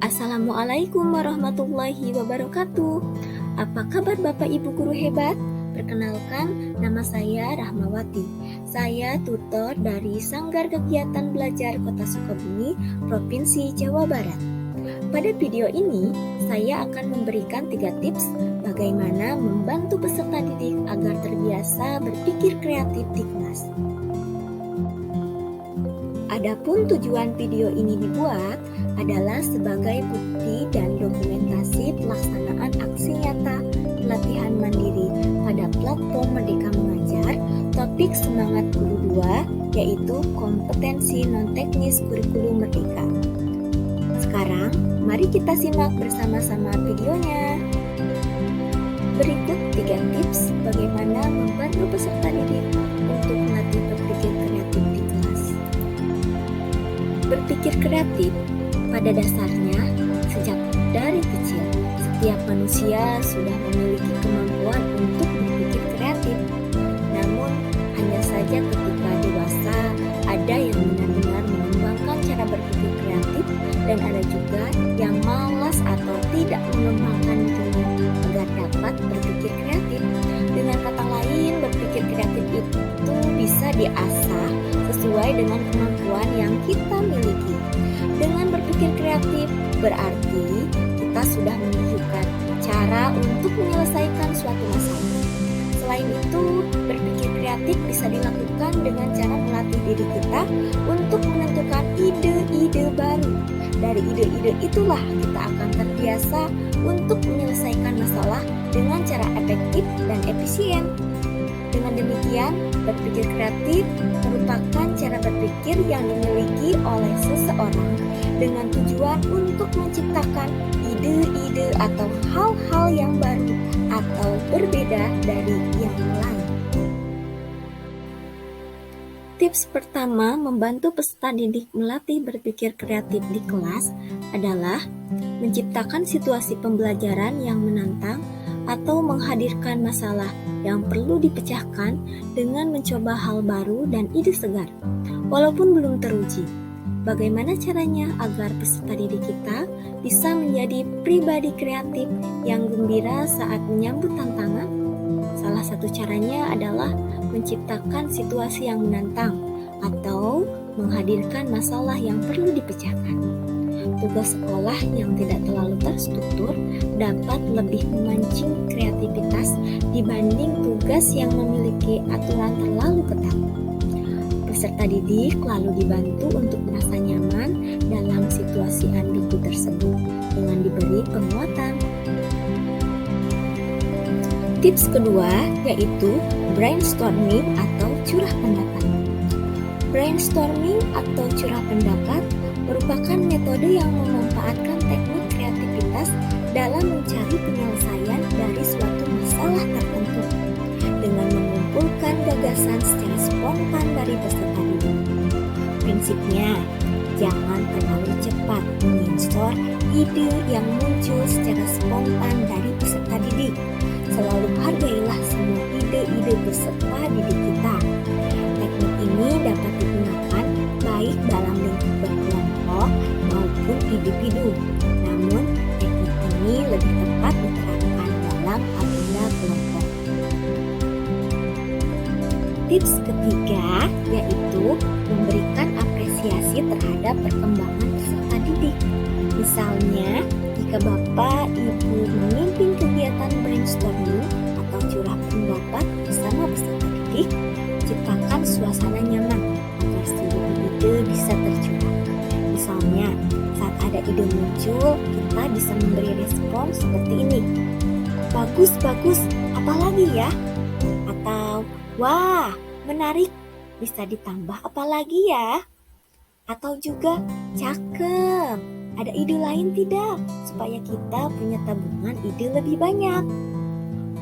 Assalamualaikum warahmatullahi wabarakatuh. Apa kabar Bapak Ibu guru hebat? Perkenalkan, nama saya Rahmawati. Saya tutor dari Sanggar Kegiatan Belajar Kota Sukabumi, Provinsi Jawa Barat. Pada video ini, saya akan memberikan 3 tips bagaimana membantu peserta didik agar terbiasa berpikir kreatif di kelas. Adapun tujuan video ini dibuat adalah sebagai bukti dan dokumentasi pelaksanaan aksi nyata pelatihan mandiri pada platform Merdeka Mengajar, topik Semangat Guru 2, yaitu kompetensi non-teknis kurikulum Merdeka. Sekarang, mari kita simak bersama-sama videonya. Berikut 3 tips bagaimana membantu peserta didik untuk melatih berpikir kreatif di kelas. Berpikir kreatif pada dasarnya sejak dari kecil setiap manusia sudah memiliki kemampuan untuk berpikir kreatif. Namun hanya saja ketika dewasa ada yang benar-benar mengembangkan cara berpikir kreatif dan ada juga yang malas atau tidak mengembangkan dirinya agar dapat berpikir kreatif. Dengan kata lain, berpikir kreatif itu bisa diasah sesuai dengan kemampuan yang kita miliki. Dengan berpikir kreatif berarti kita sudah menunjukkan cara untuk menyelesaikan suatu masalah. Selain itu, berpikir kreatif bisa dilakukan dengan cara melatih diri kita untuk menentukan ide-ide baru. Dari ide-ide itulah kita akan terbiasa untuk menyelesaikan masalah dengan cara efektif dan efisien. Dengan demikian, berpikir kreatif merupakan cara berpikir yang dimiliki oleh seseorang dengan tujuan untuk menciptakan ide-ide atau hal-hal yang baru atau berbeda dari yang lain. Tips pertama membantu peserta didik melatih berpikir kreatif di kelas adalah menciptakan situasi pembelajaran yang menantang atau menghadirkan masalah yang perlu dipecahkan dengan mencoba hal baru dan ide segar, walaupun belum teruji. Bagaimana caranya agar peserta didik kita bisa menjadi pribadi kreatif yang gembira saat menyambut tantangan? Salah satu caranya adalah menciptakan situasi yang menantang atau menghadirkan masalah yang perlu dipecahkan. Tugas sekolah yang tidak terlalu terstruktur dapat lebih memancing kreativitas dibanding tugas yang memiliki aturan terlalu ketat. Peserta didik lalu dibantu untuk merasa nyaman dalam situasi ambigu tersebut dengan diberi penguatan. Tips kedua yaitu brainstorming atau curah pendapat. Brainstorming atau curah pendapat merupakan metode yang memanfaatkan teknik kreativitas dalam mencari penyelesaian dari suatu masalah tertentu dengan mengumpulkan gagasan secara spontan dari peserta didik. Prinsipnya, jangan terlalu cepat menginstor ide yang muncul secara spontan dari peserta didik. Selalu hargailah semua ide-ide peserta didik kita. Teknik ini dapat digunakan baik dalam lingkup berkelompok maupun individu. Namun, teknik ini lebih tepat diterapkan dalam agenda kelompok. Tips ketiga yaitu memberikan apresiasi terhadap perkembangan peserta didik. Misalnya, jika Bapak Ibu memimpin kegiatan brainstorming atau curah pendapat bersama peserta didik, ciptakan suasana nyaman agar seluruh ide bisa tercurah. Misalnya, saat ada ide muncul, kita bisa memberi respon seperti ini. Bagus, apalagi ya? Atau, wah, menarik, bisa ditambah apa lagi ya? Atau juga, cakep, ada ide lain tidak? Supaya kita punya tabungan ide lebih banyak.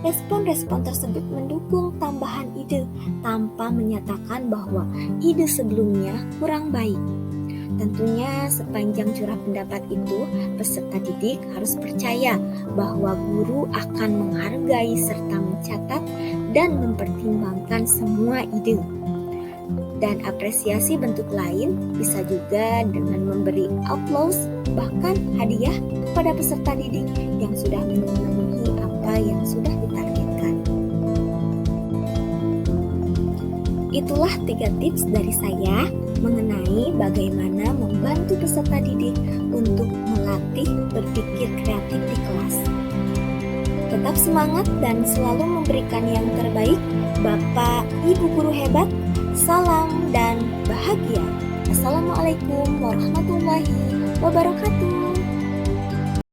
Respon-respon tersebut mendukung tambahan ide tanpa menyatakan bahwa ide sebelumnya kurang baik. Tentunya sepanjang curah pendapat itu, peserta didik harus percaya bahwa guru akan menghargai serta mencatat dan mempertimbangkan semua ide. Dan apresiasi bentuk lain bisa juga dengan memberi applause bahkan hadiah kepada peserta didik yang sudah memenuhi apa yang sudah ditargetkan. Itulah 3 tips dari saya mengenai bagaimana membantu peserta didik untuk melatih berpikir kreatif di kelas. Tetap semangat dan selalu memberikan yang terbaik, Bapak Ibu guru hebat. Salam dan bahagia. Assalamualaikum warahmatullahi wabarakatuh.